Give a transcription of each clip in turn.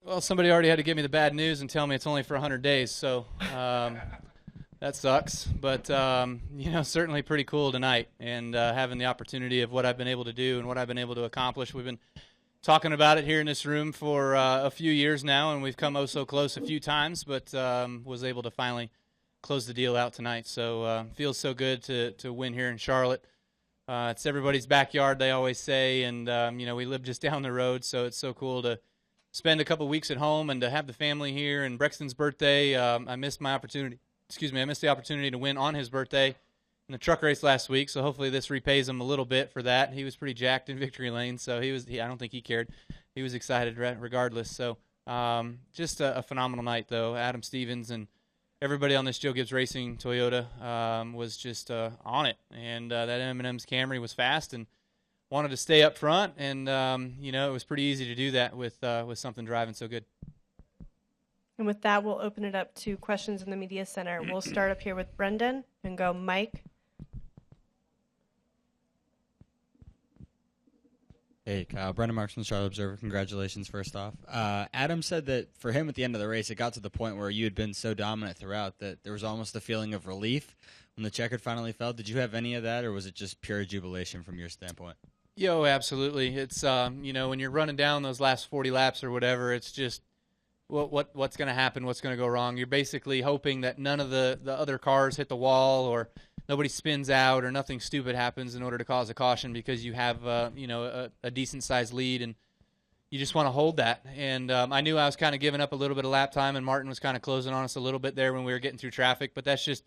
Well, somebody already had to give me the bad news and tell me it's only for 100 days, so that sucks. But certainly pretty cool tonight, and having the opportunity of what I've been able to do and what I've been able to accomplish. We've been talking about it here in this room for a few years now, and we've come oh so close a few times, but was able to finally close the deal out tonight. So feels so good to win here in Charlotte. It's everybody's backyard, they always say, and we live just down the road, so it's so cool to spend a couple weeks at home and to have the family here. And Brexton's birthday, I missed my opportunity. I missed the opportunity to win on his birthday in the truck race last week. So hopefully this repays him a little bit for that. He was pretty jacked in victory lane, so I don't think he cared. He was excited regardless. So just a phenomenal night, though. Adam Stevens and everybody on this Joe Gibbs Racing Toyota was just on it, and that M&M's Camry was fast and wanted to stay up front, and it was pretty easy to do that with something driving so good. And with that, we'll open it up to questions in the media center. We'll start up here with Brendan and go Mike. Hey, Kyle. Brendan Marks from the Charlotte Observer. Congratulations, first off. Adam said that for him at the end of the race, it got to the point where you had been so dominant throughout that there was almost a feeling of relief when the checkered finally fell. Did you have any of that, or was it just pure jubilation from your standpoint? Yo, absolutely. It's when you're running down those last 40 laps or whatever, it's just what's going to happen, what's going to go wrong. You're basically hoping that none of the other cars hit the wall, or nobody spins out, or nothing stupid happens in order to cause a caution, because you have a decent sized lead, and you just want to hold that. And I knew I was kind of giving up a little bit of lap time, and Martin was kind of closing on us a little bit there when we were getting through traffic. But that's just,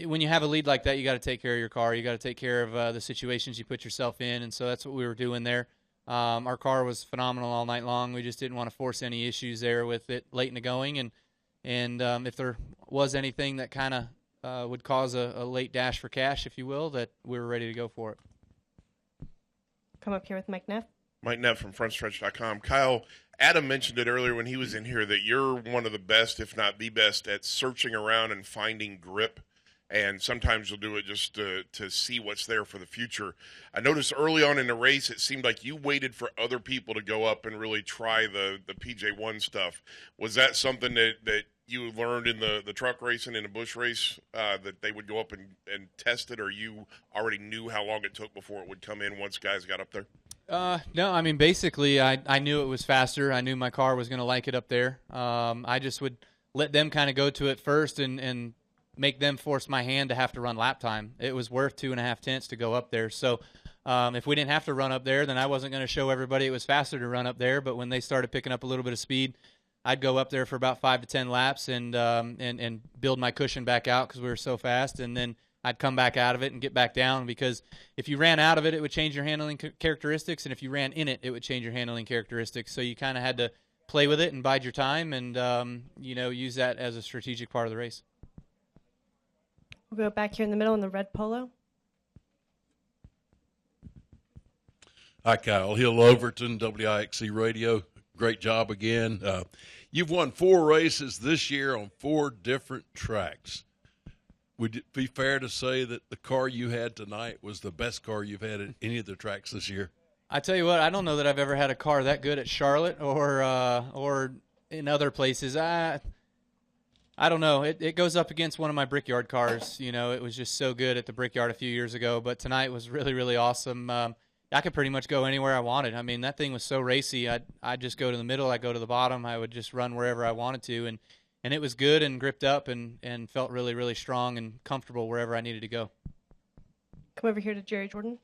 when you have a lead like that, you got to take care of your car. You got to take care of the situations you put yourself in, and so that's what we were doing there. Our car was phenomenal all night long. We just didn't want to force any issues there with it late in the going, and if there was anything that kind of would cause a late dash for cash, if you will, that we were ready to go for it. Come up here with Mike Neff. Mike Neff from FrontStretch.com. Kyle, Adam mentioned it earlier when he was in here that you're one of the best, if not the best, at searching around and finding grip. And sometimes you'll do it just to see what's there for the future. I noticed early on in the race, it seemed like you waited for other people to go up and really try the PJ1 stuff. Was that something that you learned in the truck racing and the Busch race, that they would go up and test it, or you already knew how long it took before it would come in once guys got up there? No, I mean, basically, I knew it was faster. I knew my car was going to like it up there. I just would let them kind of go to it first and make them force my hand to have to run lap time. It was worth 2.5 tenths to go up there. So if we didn't have to run up there, then I wasn't going to show everybody it was faster to run up there. But when they started picking up a little bit of speed, I'd go up there for about 5 to 10 laps and build my cushion back out because we were so fast. And then I'd come back out of it and get back down, because if you ran out of it, it would change your handling characteristics. And if you ran in it, it would change your handling characteristics. So you kind of had to play with it and bide your time and, use that as a strategic part of the race. We'll go back here in the middle in the red polo. Hi, Kyle. Hill Overton, WIXC Radio. Great job again. You've won 4 races this year on 4 different tracks. Would it be fair to say that the car you had tonight was the best car you've had at any of the tracks this year? I tell you what, I don't know that I've ever had a car that good at Charlotte or in other places. I don't know. It goes up against one of my Brickyard cars. It was just so good at the Brickyard a few years ago, but tonight was really, really awesome. I could pretty much go anywhere I wanted. I mean, that thing was so racy. I'd just go to the middle. I'd go to the bottom. I would just run wherever I wanted to, and it was good and gripped up and felt really, really strong and comfortable wherever I needed to go. Come over here to Jerry Jordan.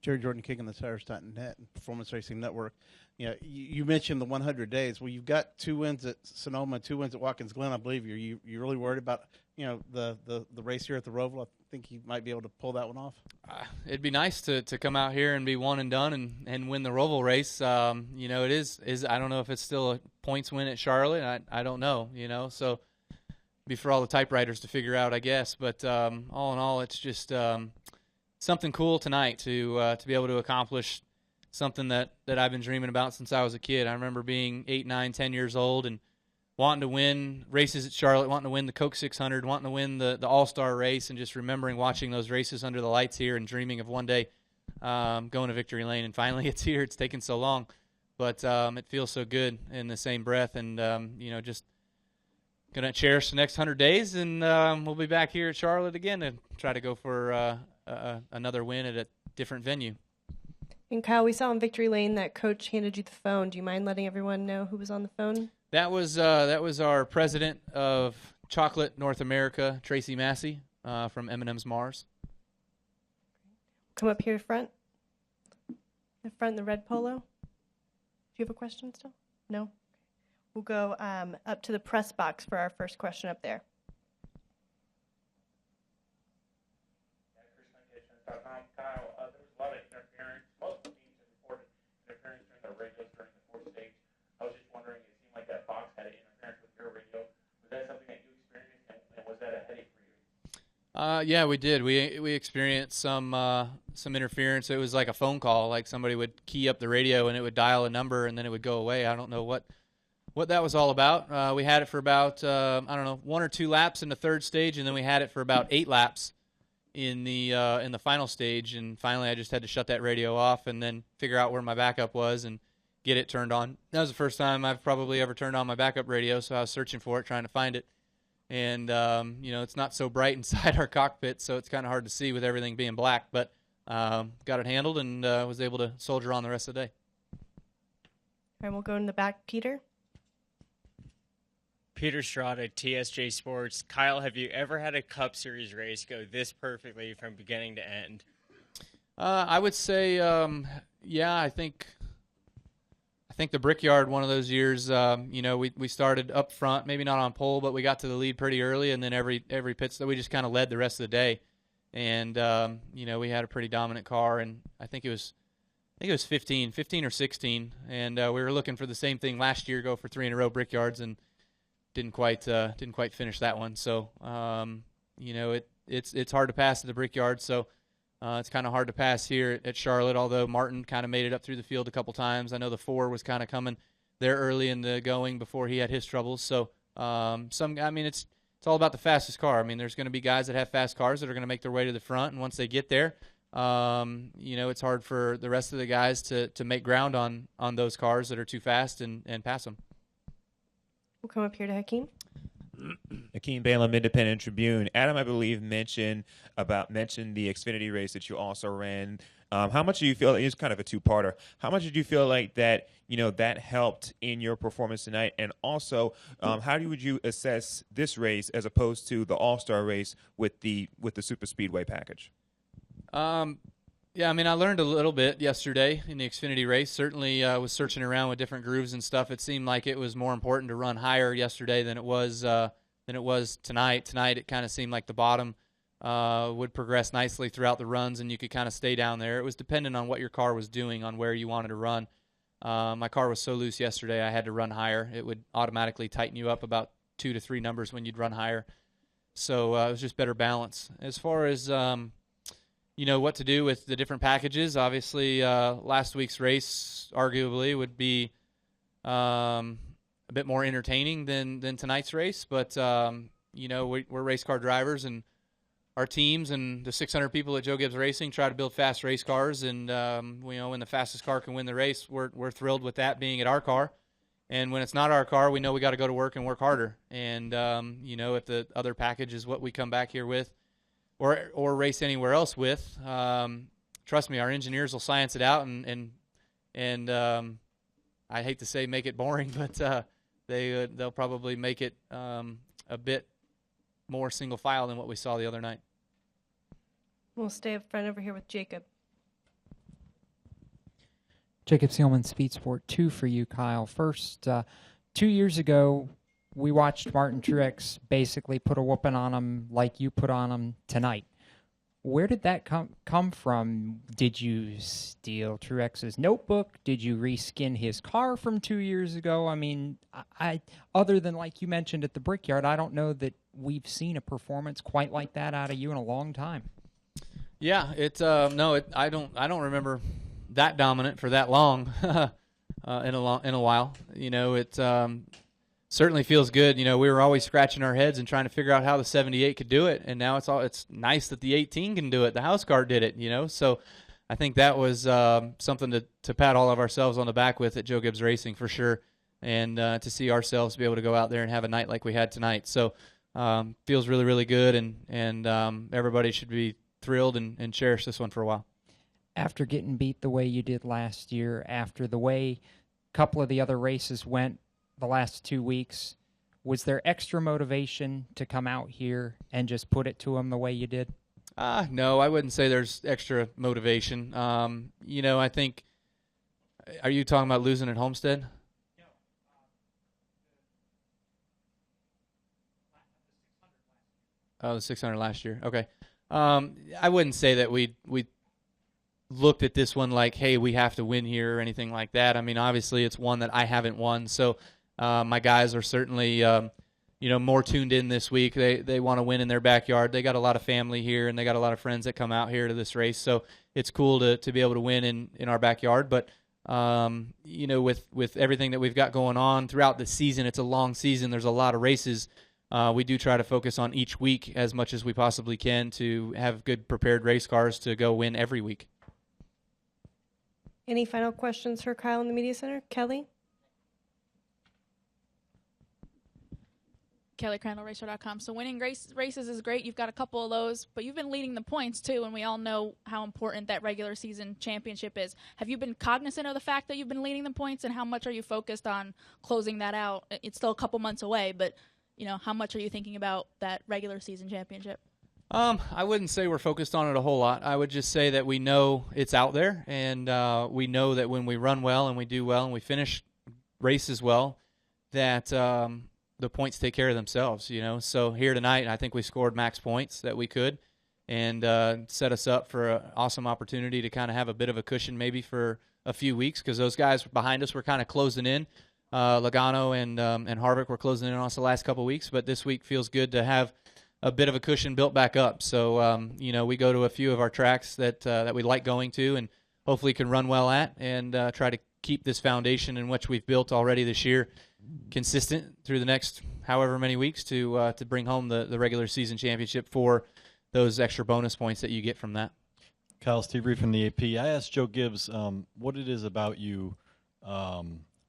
Jerry Jordan, kicking the tires.net and Performance Racing Network. You mentioned the 100 days. Well, you've got 2 wins at Sonoma, 2 wins at Watkins Glen, I believe. You're really worried about the race here at the Roval? I think you might be able to pull that one off. It'd be nice to come out here and be one and done and win the Roval race. It is I don't know if it's still a points win at Charlotte. I don't know. So be for all the typewriters to figure out, I guess. But all in all, it's just something cool tonight to be able to accomplish something that I've been dreaming about since I was a kid. I remember being 8, 9, 10 years old and wanting to win races at Charlotte, wanting to win the Coke 600, wanting to win the All-Star race, and just remembering watching those races under the lights here and dreaming of one day going to victory lane. And finally it's here. It's taken so long. but it feels so good in the same breath. And just gonna cherish the next 100 days, and we'll be back here at Charlotte again to try to go for another win at a different venue. And Kyle, we saw in Victory Lane that Coach handed you the phone. Do you mind letting everyone know who was on the phone? That was our president of Chocolate North America, Tracy Massey, from M&M's Mars. Come up here front. The front in the red polo. Do you have a question still? No? We'll go up to the press box for our first question up there. Kyle, there was a lot of interference. Most teams have reported interference during their radios during the fourth stage. I was just wondering, it seemed like that box had interference with your radio. Was that something that you experienced, and was that a headache for you? Yeah, we did. We experienced some interference. It was like a phone call, like somebody would key up the radio and it would dial a number and then it would go away. I don't know what that was all about. We had it for about 1 or 2 laps in the third stage, and then we had it for about 8 laps in the final stage. And finally, I just had to shut that radio off and then figure out where my backup was and get it turned on. That was the first time I've probably ever turned on my backup radio, so I was searching for it, trying to find it. And, it's not so bright inside our cockpit, so it's kind of hard to see with everything being black. But got it handled and was able to soldier on the rest of the day. All right, we'll go in the back. Peter? Peter Strada, TSJ Sports. Kyle, have you ever had a Cup Series race go this perfectly from beginning to end? I would say, I think the Brickyard one of those years, we started up front, maybe not on pole, but we got to the lead pretty early, and then every pit stop we just kind of led the rest of the day. And we had a pretty dominant car, and I think it was 15 or 16, and we were looking for the same thing last year, go for 3 in a row Brickyards, and didn't quite finish that one. So it's hard to pass at the Brickyard, so it's kind of hard to pass here at Charlotte, although Martin kind of made it up through the field a couple times. I know the 4 was kind of coming there early in the going before he had his troubles. So it's all about the fastest car. I mean, there's going to be guys that have fast cars that are going to make their way to the front, and once they get there, it's hard for the rest of the guys to make ground on those cars that are too fast and pass them. We'll come up here to Hakeem. Hakeem Balaam, Independent Tribune. Adam, I believe, mentioned the Xfinity race that you also ran. How much do you feel? It's kind of a two-parter. How much did you feel like that that helped in your performance tonight? And also, would you assess this race as opposed to the All-Star race with the Super Speedway package? I learned a little bit yesterday in the Xfinity race. Certainly was searching around with different grooves and stuff. It seemed like it was more important to run higher yesterday than it was tonight. Tonight it kind of seemed like the bottom would progress nicely throughout the runs, and you could kind of stay down there. It was dependent on what your car was doing, on where you wanted to run. My car was so loose yesterday I had to run higher. It would automatically tighten you up about 2 to 3 numbers when you'd run higher. So it was just better balance. As far as what to do with the different packages. Obviously, last week's race arguably would be a bit more entertaining than tonight's race. But, we're race car drivers, and our teams and the 600 people at Joe Gibbs Racing try to build fast race cars. And, when the fastest car can win the race, we're thrilled with that being at our car. And when it's not our car, we know we got to go to work and work harder. And, if the other package is what we come back here with, or race anywhere else with, trust me, our engineers will science it out, and I hate to say make it boring, but they'll probably make it a bit more single file than what we saw the other night. We'll stay up front over here with Jacob. Jacob Seelman, Speed Sport 2 for you, Kyle. First, 2 years ago, we watched Martin Truex basically put a whooping on him like you put on him tonight. Where did that come from? Did you steal Truex's notebook? Did you reskin his car from 2 years ago? I mean, I other than like you mentioned at the Brickyard, I don't know that we've seen a performance quite like that out of you in a long time. Yeah, I don't remember that dominant for that long in a while. Certainly feels good. We were always scratching our heads and trying to figure out how the 78 could do it, and now it's nice that the 18 can do it. The house car did it, So I think that was something to pat all of ourselves on the back with at Joe Gibbs Racing for sure, and to see ourselves be able to go out there and have a night like we had tonight. So feels really, really good, and everybody should be thrilled and cherish this one for a while. After getting beat the way you did last year, after the way a couple of the other races went the last 2 weeks, was there extra motivation to come out here and just put it to them the way you did? No, I wouldn't say there's extra motivation. I think, are you talking about losing at Homestead? Oh, the 600 last year. Okay. I wouldn't say that we looked at this one like, hey, we have to win here or anything like that. I mean, obviously it's one that I haven't won, so my guys are certainly more tuned in this week. They want to win in their backyard. They got a lot of family here, and they got a lot of friends that come out here to this race, so it's cool to be able to win in our backyard. But with everything that we've got going on throughout the season, it's a long season. There's a lot of races. We do try to focus on each week as much as we possibly can to have good prepared race cars to go win every week. Any final questions for Kyle in the Media Center? Kelly? Kelly Crandall, Racer.com. So winning races is great. You've got a couple of those, but you've been leading the points too, and we all know how important that regular season championship is. Have you been cognizant of the fact that you've been leading the points, and how much are you focused on closing that out? It's still a couple months away, but how much are you thinking about that regular season championship? I wouldn't say we're focused on it a whole lot. I would just say that we know it's out there, and we know that when we run well and we do well and we finish races well, that the points take care of themselves. So here tonight, I think we scored max points that we could, and set us up for an awesome opportunity to kind of have a bit of a cushion maybe for a few weeks, because those guys behind us were kind of closing in. Logano and Harvick were closing in on us the last couple of weeks, but this week feels good to have a bit of a cushion built back up. So, we go to a few of our tracks that we like going to and hopefully can run well at, and try to keep this foundation in which we've built already this year consistent through the next however many weeks to bring home the regular season championship for those extra bonus points that you get from that. Kyle, Steve Reed from the AP. I asked Joe Gibbs what it is about you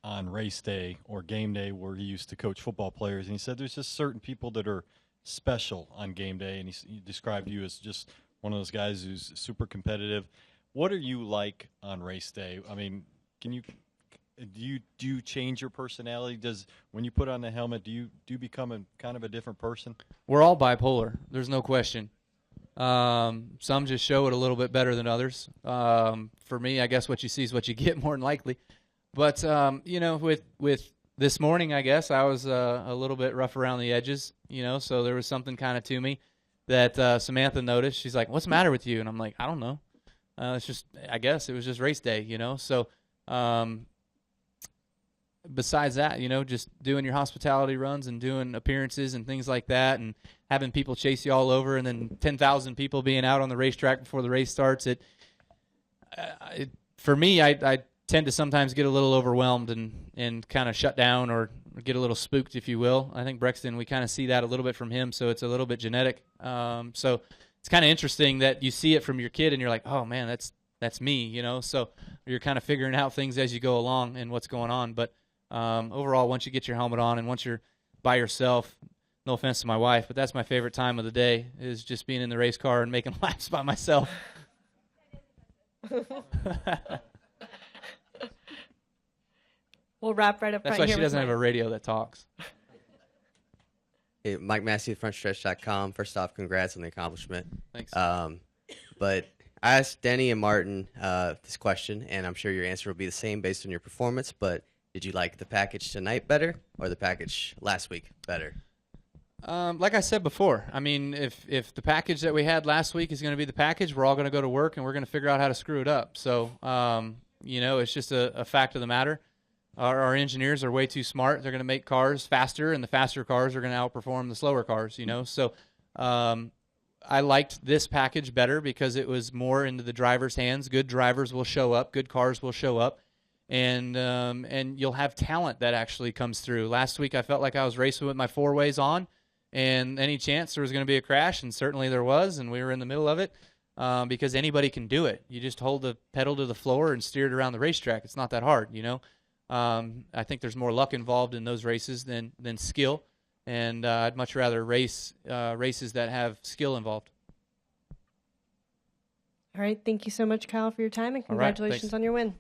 on race day or game day where he used to coach football players, and he said there's just certain people that are special on game day, and he described you as just one of those guys who's super competitive. What are you like on race day? I mean, do you change your personality? When you put on the helmet, do you become kind of a different person? We're all bipolar. There's no question. Some just show it a little bit better than others. For me, I guess what you see is what you get, more than likely. But with this morning, I guess I was a little bit rough around the edges. So there was something kind of to me that Samantha noticed. She's like, "What's the matter with you?" And I'm like, "I don't know. It's just, I guess it was just race day." So besides that, just doing your hospitality runs and doing appearances and things like that, and having people chase you all over, and then 10,000 people being out on the racetrack before the race starts. For me, I tend to sometimes get a little overwhelmed and kind of shut down or get a little spooked, if you will. I think Brexton, we kind of see that a little bit from him, so it's a little bit genetic. So it's kind of interesting that you see it from your kid and you're like, oh man, that's me, So you're kind of figuring out things as you go along and what's going on. But overall, once you get your helmet on and once you're by yourself, no offense to my wife, but that's my favorite time of the day, is just being in the race car and making laps by myself. We'll wrap right up That's front why here she with doesn't have Mike. a radio that talks. Hey, Mike Massey, frontstretch.com. First off, congrats on the accomplishment. Thanks. But I asked Denny and Martin this question, and I'm sure your answer will be the same based on your performance, but did you like the package tonight better or the package last week better? Like I said before, I mean, if the package that we had last week is going to be the package, we're all going to go to work and we're going to figure out how to screw it up. So, it's just a fact of the matter. Our engineers are way too smart. They're going to make cars faster, and the faster cars are going to outperform the slower cars, So I liked this package better because it was more into the driver's hands. Good drivers will show up. Good cars will show up. And you'll have talent that actually comes through. Last week I felt like I was racing with my four-ways on, and any chance there was going to be a crash, and certainly there was, and we were in the middle of it. because anybody can do it. You just hold the pedal to the floor and steer it around the racetrack. It's not that hard, you know. I think there's more luck involved in those races than skill, and I'd much rather race races that have skill involved. All right. Thank you so much, Kyle, for your time, and All right, congratulations thanks. on your win.